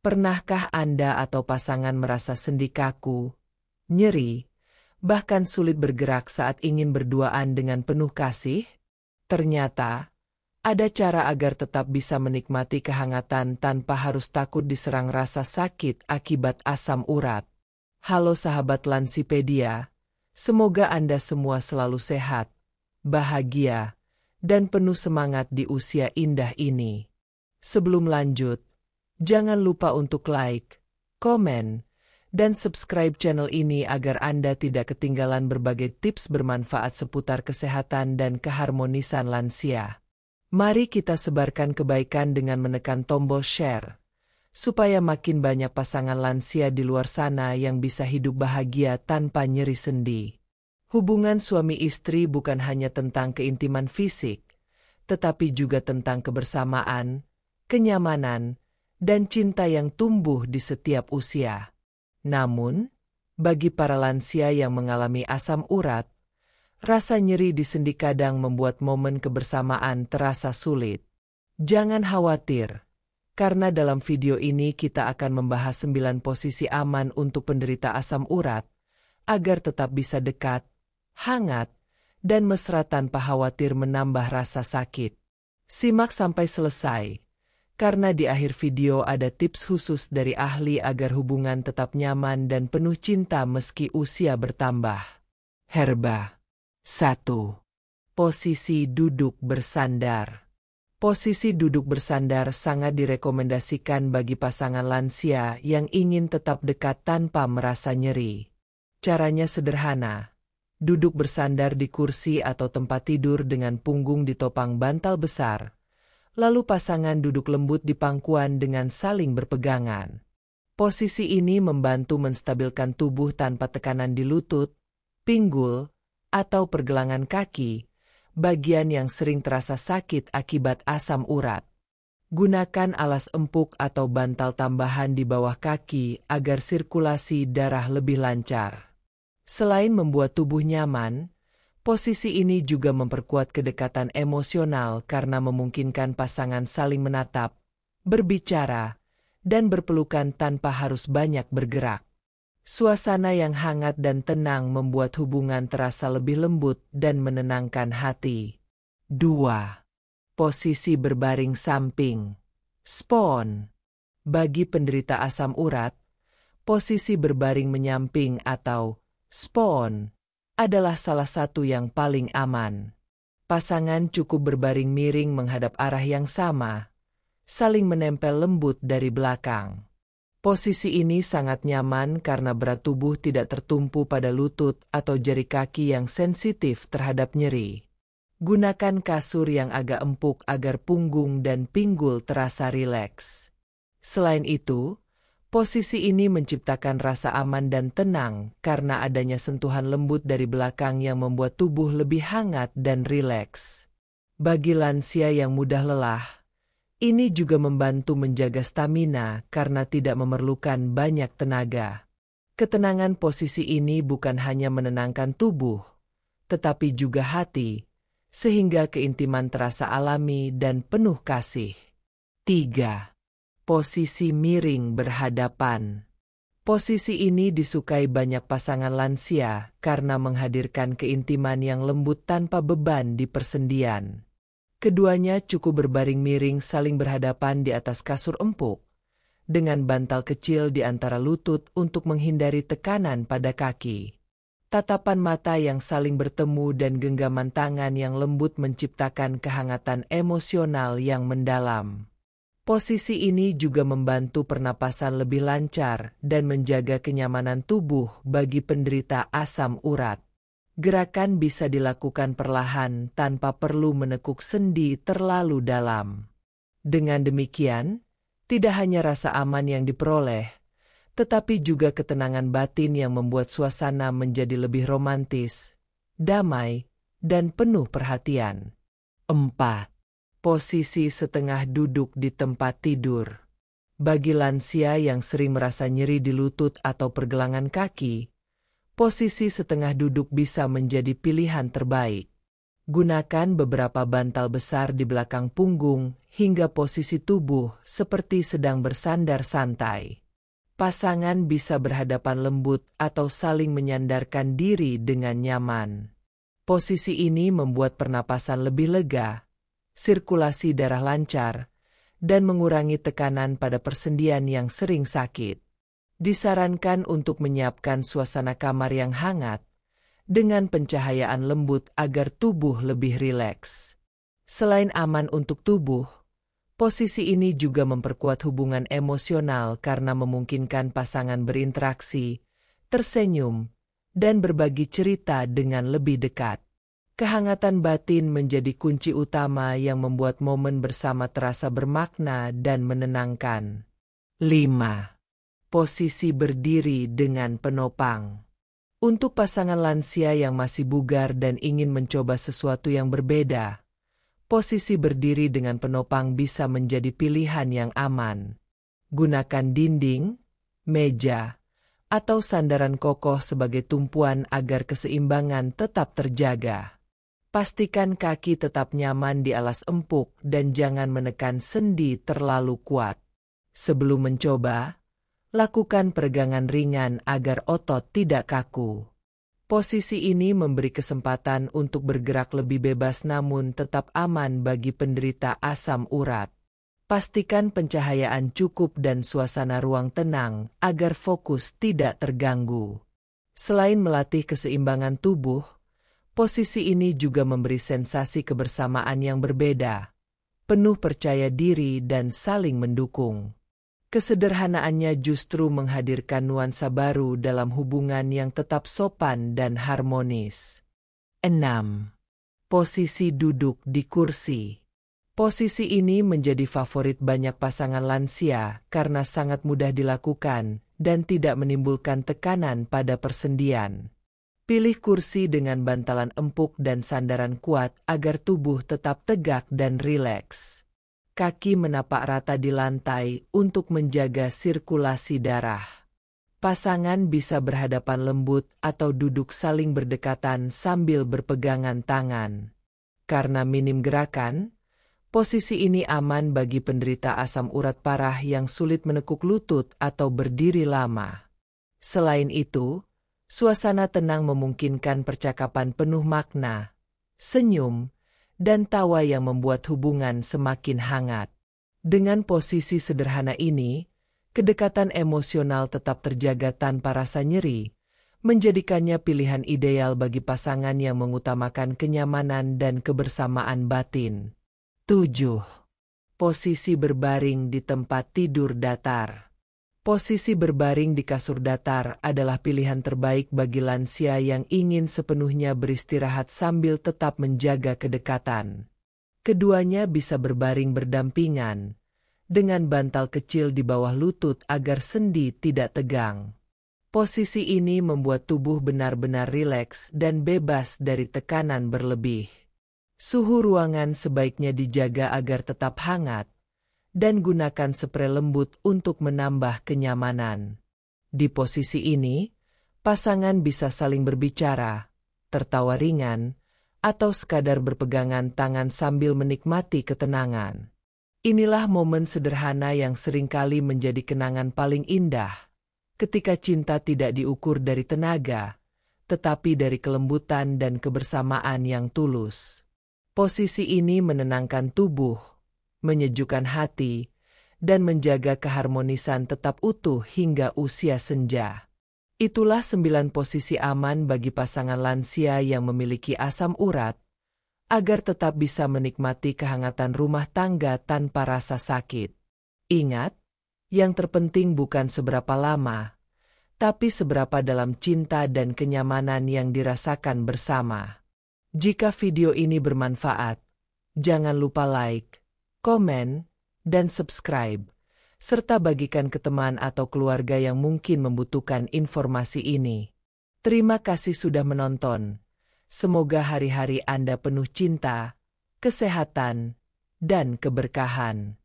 Pernahkah Anda atau pasangan merasa sendi kaku, nyeri, bahkan sulit bergerak saat ingin berduaan dengan penuh kasih? Ternyata, ada cara agar tetap bisa menikmati kehangatan tanpa harus takut diserang rasa sakit akibat asam urat. Halo sahabat Lansipedia, semoga Anda semua selalu sehat, bahagia, dan penuh semangat di usia indah ini. Sebelum lanjut, jangan lupa untuk like, komen, dan subscribe channel ini agar Anda tidak ketinggalan berbagai tips bermanfaat seputar kesehatan dan keharmonisan lansia. Mari kita sebarkan kebaikan dengan menekan tombol share, supaya makin banyak pasangan lansia di luar sana yang bisa hidup bahagia tanpa nyeri sendi. Hubungan suami istri bukan hanya tentang keintiman fisik, tetapi juga tentang kebersamaan, kenyamanan, dan cinta yang tumbuh di setiap usia. Namun, bagi para lansia yang mengalami asam urat, rasa nyeri di sendi kadang membuat momen kebersamaan terasa sulit. Jangan khawatir, karena dalam video ini kita akan membahas 9 posisi aman untuk penderita asam urat, agar tetap bisa dekat, hangat, dan mesra tanpa khawatir menambah rasa sakit. Simak sampai selesai, karena di akhir video ada tips khusus dari ahli agar hubungan tetap nyaman dan penuh cinta meski usia bertambah. Herba 1. Posisi duduk bersandar. Posisi duduk bersandar sangat direkomendasikan bagi pasangan lansia yang ingin tetap dekat tanpa merasa nyeri. Caranya sederhana. Duduk bersandar di kursi atau tempat tidur dengan punggung ditopang bantal besar. Lalu pasangan duduk lembut di pangkuan dengan saling berpegangan. Posisi ini membantu menstabilkan tubuh tanpa tekanan di lutut, pinggul, atau pergelangan kaki, bagian yang sering terasa sakit akibat asam urat. Gunakan alas empuk atau bantal tambahan di bawah kaki agar sirkulasi darah lebih lancar. Selain membuat tubuh nyaman, posisi ini juga memperkuat kedekatan emosional karena memungkinkan pasangan saling menatap, berbicara, dan berpelukan tanpa harus banyak bergerak. Suasana yang hangat dan tenang membuat hubungan terasa lebih lembut dan menenangkan hati. 2. Posisi berbaring samping. Spon. Bagi penderita asam urat, posisi berbaring menyamping atau spon adalah salah satu yang paling aman. Pasangan cukup berbaring miring menghadap arah yang sama, saling menempel lembut dari belakang. Posisi ini sangat nyaman karena berat tubuh tidak tertumpu pada lutut atau jari kaki yang sensitif terhadap nyeri. Gunakan kasur yang agak empuk agar punggung dan pinggul terasa rileks. Selain itu, posisi ini menciptakan rasa aman dan tenang karena adanya sentuhan lembut dari belakang yang membuat tubuh lebih hangat dan rileks. Bagi lansia yang mudah lelah, ini juga membantu menjaga stamina karena tidak memerlukan banyak tenaga. Ketenangan posisi ini bukan hanya menenangkan tubuh, tetapi juga hati, sehingga keintiman terasa alami dan penuh kasih. 3. Posisi miring berhadapan. Posisi ini disukai banyak pasangan lansia karena menghadirkan keintiman yang lembut tanpa beban di persendian. Keduanya cukup berbaring miring saling berhadapan di atas kasur empuk, dengan bantal kecil di antara lutut untuk menghindari tekanan pada kaki. Tatapan mata yang saling bertemu dan genggaman tangan yang lembut menciptakan kehangatan emosional yang mendalam. Posisi ini juga membantu pernapasan lebih lancar dan menjaga kenyamanan tubuh bagi penderita asam urat. Gerakan bisa dilakukan perlahan tanpa perlu menekuk sendi terlalu dalam. Dengan demikian, tidak hanya rasa aman yang diperoleh, tetapi juga ketenangan batin yang membuat suasana menjadi lebih romantis, damai, dan penuh perhatian. 4. Posisi setengah duduk di tempat tidur. Bagi lansia yang sering merasa nyeri di lutut atau pergelangan kaki, posisi setengah duduk bisa menjadi pilihan terbaik. Gunakan beberapa bantal besar di belakang punggung hingga posisi tubuh seperti sedang bersandar santai. Pasangan bisa berhadapan lembut atau saling menyandarkan diri dengan nyaman. Posisi ini membuat pernapasan lebih lega, sirkulasi darah lancar, dan mengurangi tekanan pada persendian yang sering sakit. Disarankan untuk menyiapkan suasana kamar yang hangat, dengan pencahayaan lembut agar tubuh lebih rileks. Selain aman untuk tubuh, posisi ini juga memperkuat hubungan emosional karena memungkinkan pasangan berinteraksi, tersenyum, dan berbagi cerita dengan lebih dekat. Kehangatan batin menjadi kunci utama yang membuat momen bersama terasa bermakna dan menenangkan. 5. Posisi berdiri dengan penopang. Untuk pasangan lansia yang masih bugar dan ingin mencoba sesuatu yang berbeda, posisi berdiri dengan penopang bisa menjadi pilihan yang aman. Gunakan dinding, meja, atau sandaran kokoh sebagai tumpuan agar keseimbangan tetap terjaga. Pastikan kaki tetap nyaman di alas empuk dan jangan menekan sendi terlalu kuat. Sebelum mencoba, lakukan peregangan ringan agar otot tidak kaku. Posisi ini memberi kesempatan untuk bergerak lebih bebas namun tetap aman bagi penderita asam urat. Pastikan pencahayaan cukup dan suasana ruang tenang agar fokus tidak terganggu. Selain melatih keseimbangan tubuh, posisi ini juga memberi sensasi kebersamaan yang berbeda, penuh percaya diri dan saling mendukung. Kesederhanaannya justru menghadirkan nuansa baru dalam hubungan yang tetap sopan dan harmonis. 6. Posisi duduk di kursi. Posisi ini menjadi favorit banyak pasangan lansia karena sangat mudah dilakukan dan tidak menimbulkan tekanan pada persendian. Pilih kursi dengan bantalan empuk dan sandaran kuat agar tubuh tetap tegak dan rileks. Kaki menapak rata di lantai untuk menjaga sirkulasi darah. Pasangan bisa berhadapan lembut atau duduk saling berdekatan sambil berpegangan tangan. Karena minim gerakan, posisi ini aman bagi penderita asam urat parah yang sulit menekuk lutut atau berdiri lama. Selain itu, suasana tenang memungkinkan percakapan penuh makna, senyum, dan tawa yang membuat hubungan semakin hangat. Dengan posisi sederhana ini, kedekatan emosional tetap terjaga tanpa rasa nyeri, menjadikannya pilihan ideal bagi pasangan yang mengutamakan kenyamanan dan kebersamaan batin. 7. Posisi berbaring di tempat tidur datar. Posisi berbaring di kasur datar adalah pilihan terbaik bagi lansia yang ingin sepenuhnya beristirahat sambil tetap menjaga kedekatan. Keduanya bisa berbaring berdampingan, dengan bantal kecil di bawah lutut agar sendi tidak tegang. Posisi ini membuat tubuh benar-benar rileks dan bebas dari tekanan berlebih. Suhu ruangan sebaiknya dijaga agar tetap hangat, dan gunakan spray lembut untuk menambah kenyamanan. Di posisi ini, pasangan bisa saling berbicara, tertawa ringan, atau sekadar berpegangan tangan sambil menikmati ketenangan. Inilah momen sederhana yang seringkali menjadi kenangan paling indah, ketika cinta tidak diukur dari tenaga, tetapi dari kelembutan dan kebersamaan yang tulus. Posisi ini menenangkan tubuh, menyejukkan hati, dan menjaga keharmonisan tetap utuh hingga usia senja. Itulah 9 posisi aman bagi pasangan lansia yang memiliki asam urat, agar tetap bisa menikmati kehangatan rumah tangga tanpa rasa sakit. Ingat, yang terpenting bukan seberapa lama, tapi seberapa dalam cinta dan kenyamanan yang dirasakan bersama. Jika video ini bermanfaat, jangan lupa like, komen, dan subscribe, serta bagikan ke teman atau keluarga yang mungkin membutuhkan informasi ini. Terima kasih sudah menonton. Semoga hari-hari Anda penuh cinta, kesehatan, dan keberkahan.